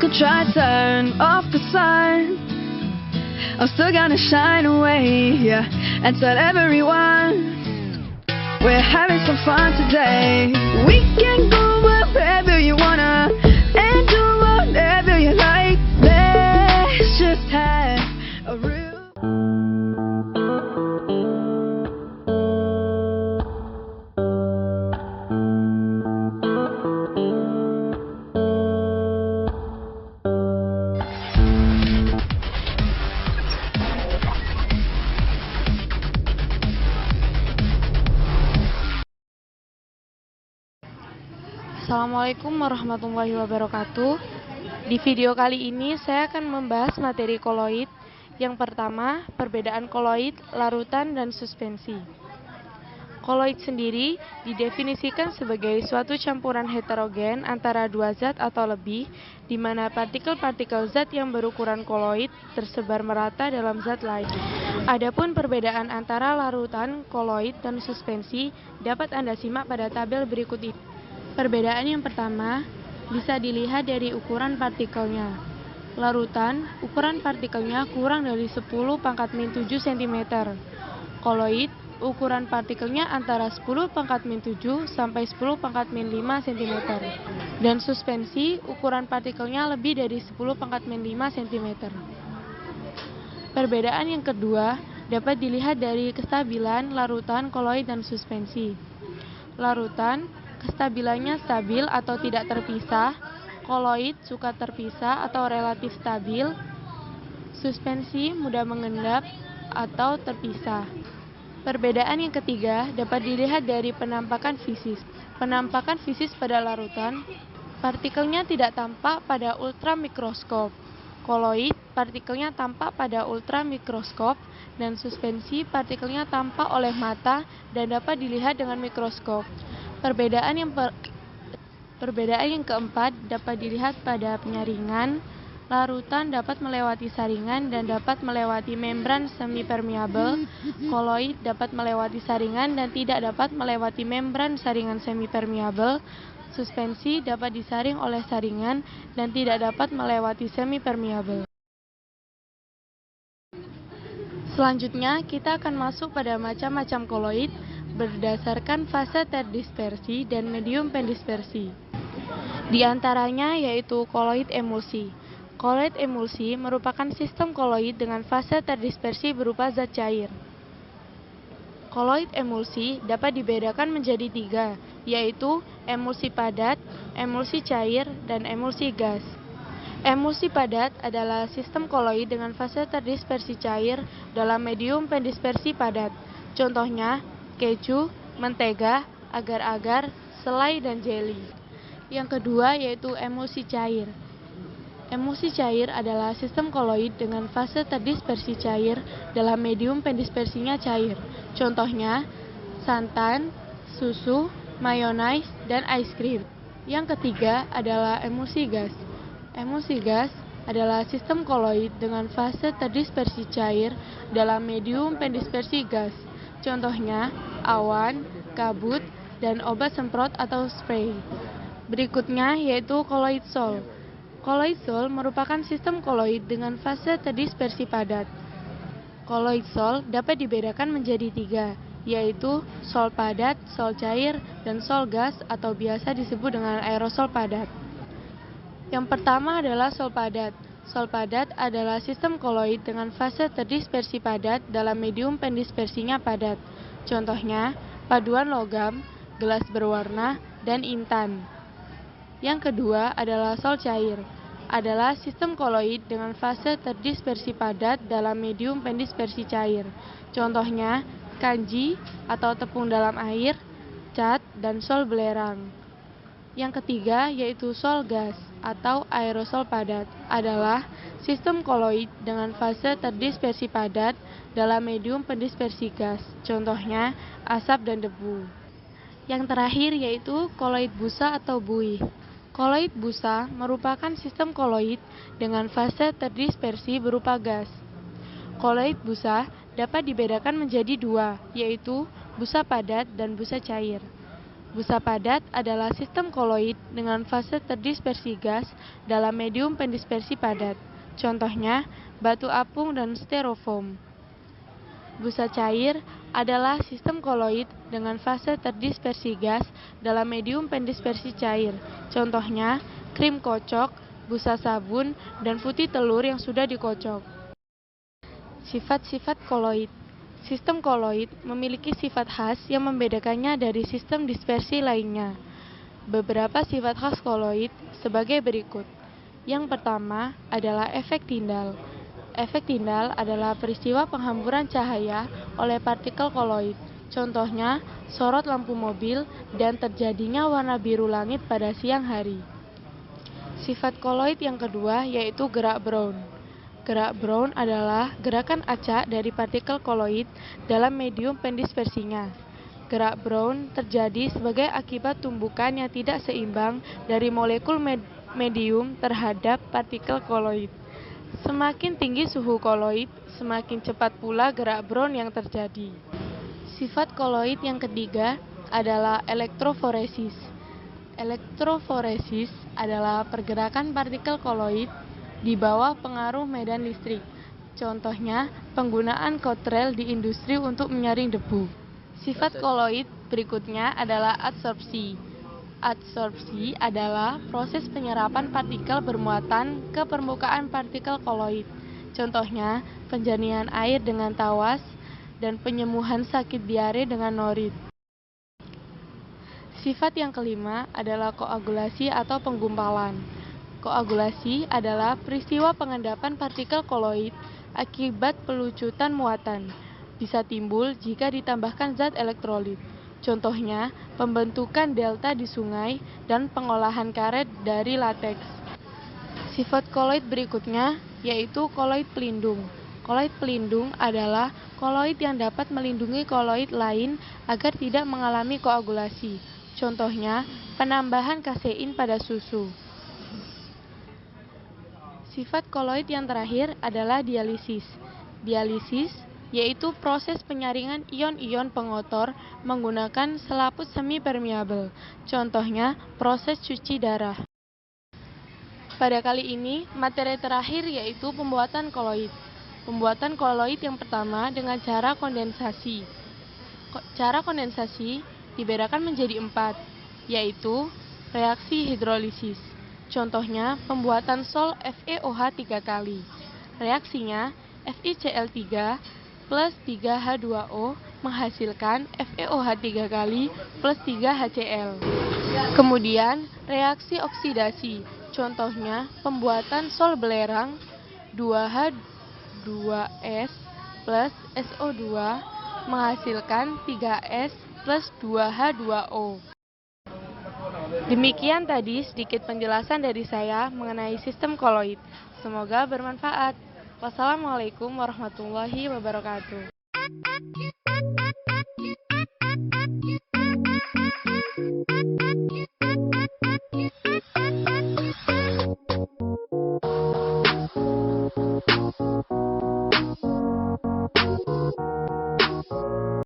could try to turn off the sun, I'm still gonna shine away, yeah, and tell everyone we're having some fun today. We can go wherever you wanna and do whatever you like. Let's just have a real Assalamualaikum warahmatullahi wabarakatuh. Di video kali ini saya akan membahas materi koloid. Yang pertama, perbedaan koloid, larutan, dan suspensi. Koloid sendiri didefinisikan sebagai suatu campuran heterogen antara dua zat atau lebih, di mana partikel-partikel zat yang berukuran koloid tersebar merata dalam zat lain. Adapun perbedaan antara larutan, koloid, dan suspensi dapat Anda simak pada tabel berikut ini. Perbedaan yang pertama bisa dilihat dari ukuran partikelnya. Larutan, ukuran partikelnya kurang dari 10 pangkat min 7 cm. Koloid, ukuran partikelnya antara 10 pangkat min 7 sampai 10 pangkat min 5 cm. Dan suspensi, ukuran partikelnya lebih dari 10 pangkat min 5 cm. Perbedaan yang kedua dapat dilihat dari kestabilan larutan, koloid, dan suspensi. Larutan, kestabilannya stabil atau tidak terpisah. Koloid suka terpisah atau relatif stabil. Suspensi mudah mengendap atau terpisah. Perbedaan yang ketiga dapat dilihat dari penampakan fisis. Penampakan fisis pada larutan, partikelnya tidak tampak pada ultramikroskop. Koloid, partikelnya tampak pada ultramikroskop, dan suspensi, partikelnya tampak oleh mata dan dapat dilihat dengan mikroskop. Perbedaan yang keempat dapat dilihat pada penyaringan. Larutan dapat melewati saringan dan dapat melewati membran semipermeabel. Koloid dapat melewati saringan dan tidak dapat melewati membran saringan semipermeabel. Suspensi dapat disaring oleh saringan dan tidak dapat melewati semipermeabel. Selanjutnya, kita akan masuk pada macam-macam koloid berdasarkan fase terdispersi dan medium pendispersi. Di antaranya yaitu koloid emulsi. Koloid emulsi merupakan sistem koloid dengan fase terdispersi berupa zat cair. Koloid emulsi dapat dibedakan menjadi tiga, yaitu emulsi padat, emulsi cair, dan emulsi gas. Emulsi padat adalah sistem koloid dengan fase terdispersi cair dalam medium pendispersi padat. Contohnya, keju, mentega, agar-agar, selai, dan jelly. Yang kedua yaitu emulsi cair. Emulsi cair adalah sistem koloid dengan fase terdispersi cair dalam medium pendispersinya cair. Contohnya, santan, susu, mayonaise, dan es krim. Yang ketiga adalah emulsi gas. Emulsi gas adalah sistem koloid dengan fase terdispersi cair dalam medium pendispersi gas. Contohnya, awan, kabut, dan obat semprot atau spray. Berikutnya yaitu koloid sol. Koloid sol merupakan sistem koloid dengan fase terdispersi padat. Koloid sol dapat dibedakan menjadi tiga, yaitu sol padat, sol cair, dan sol gas atau biasa disebut dengan aerosol padat. Yang pertama adalah sol padat. Sol padat adalah sistem koloid dengan fase terdispersi padat dalam medium pendispersinya padat. Contohnya, paduan logam, gelas berwarna, dan intan. Yang kedua adalah sol cair. Adalah sistem koloid dengan fase terdispersi padat dalam medium pendispersi cair. Contohnya, kanji atau tepung dalam air, cat, dan sol belerang. Yang ketiga yaitu sol gas atau aerosol padat adalah sistem koloid dengan fase terdispersi padat dalam medium pendispersi gas. Contohnya asap dan debu. Yang terakhir yaitu koloid busa atau buih. Koloid busa merupakan sistem koloid dengan fase terdispersi berupa gas. Koloid busa dapat dibedakan menjadi dua, yaitu busa padat dan busa cair. Busa padat adalah sistem koloid dengan fase terdispersi gas dalam medium pendispersi padat. Contohnya, batu apung dan styrofoam. Busa cair adalah sistem koloid dengan fase terdispersi gas dalam medium pendispersi cair. Contohnya, krim kocok, busa sabun, dan putih telur yang sudah dikocok. Sifat-sifat koloid. Sistem koloid memiliki sifat khas yang membedakannya dari sistem dispersi lainnya. Beberapa sifat khas koloid sebagai berikut. Yang pertama adalah efek tindal. Efek tindal adalah peristiwa penghamburan cahaya oleh partikel koloid. Contohnya, sorot lampu mobil dan terjadinya warna biru langit pada siang hari. Sifat koloid yang kedua yaitu gerak Brown. Gerak Brown adalah gerakan acak dari partikel koloid dalam medium pendispersinya. Gerak Brown terjadi sebagai akibat tumbukan yang tidak seimbang dari molekul medium terhadap partikel koloid. Semakin tinggi suhu koloid, semakin cepat pula gerak Brown yang terjadi. Sifat koloid yang ketiga adalah elektroforesis. Elektroforesis adalah pergerakan partikel koloid di bawah pengaruh medan listrik. Contohnya, penggunaan kotrel di industri untuk menyaring debu. Sifat koloid berikutnya adalah adsorpsi. Adsorpsi adalah proses penyerapan partikel bermuatan ke permukaan partikel koloid. Contohnya, penjernihan air dengan tawas dan penyembuhan sakit diare dengan norit. Sifat yang kelima adalah koagulasi atau penggumpalan. Koagulasi adalah peristiwa pengendapan partikel koloid akibat pelucutan muatan. Bisa timbul jika ditambahkan zat elektrolit. Contohnya, pembentukan delta di sungai dan pengolahan karet dari lateks. Sifat koloid berikutnya yaitu koloid pelindung. Koloid pelindung adalah koloid yang dapat melindungi koloid lain agar tidak mengalami koagulasi. Contohnya, penambahan kasein pada susu. Sifat koloid yang terakhir adalah dialisis. Dialisis yaitu proses penyaringan ion-ion pengotor menggunakan selaput semi-permeabel. Contohnya, proses cuci darah. Pada kali ini, materi terakhir yaitu pembuatan koloid. Pembuatan koloid yang pertama dengan cara kondensasi. Cara kondensasi dibedakan menjadi 4, yaitu reaksi hidrolisis. Contohnya, pembuatan sol FeOH 3 kali. Reaksinya, FiCl3 plus 3H2O menghasilkan FeOH 3 kali plus 3 HCl. Kemudian, reaksi oksidasi. Contohnya, pembuatan sol belerang 2H2S plus SO2 menghasilkan 3S plus 2H2O. Demikian tadi sedikit penjelasan dari saya mengenai sistem koloid. Semoga bermanfaat. Wassalamualaikum warahmatullahi wabarakatuh.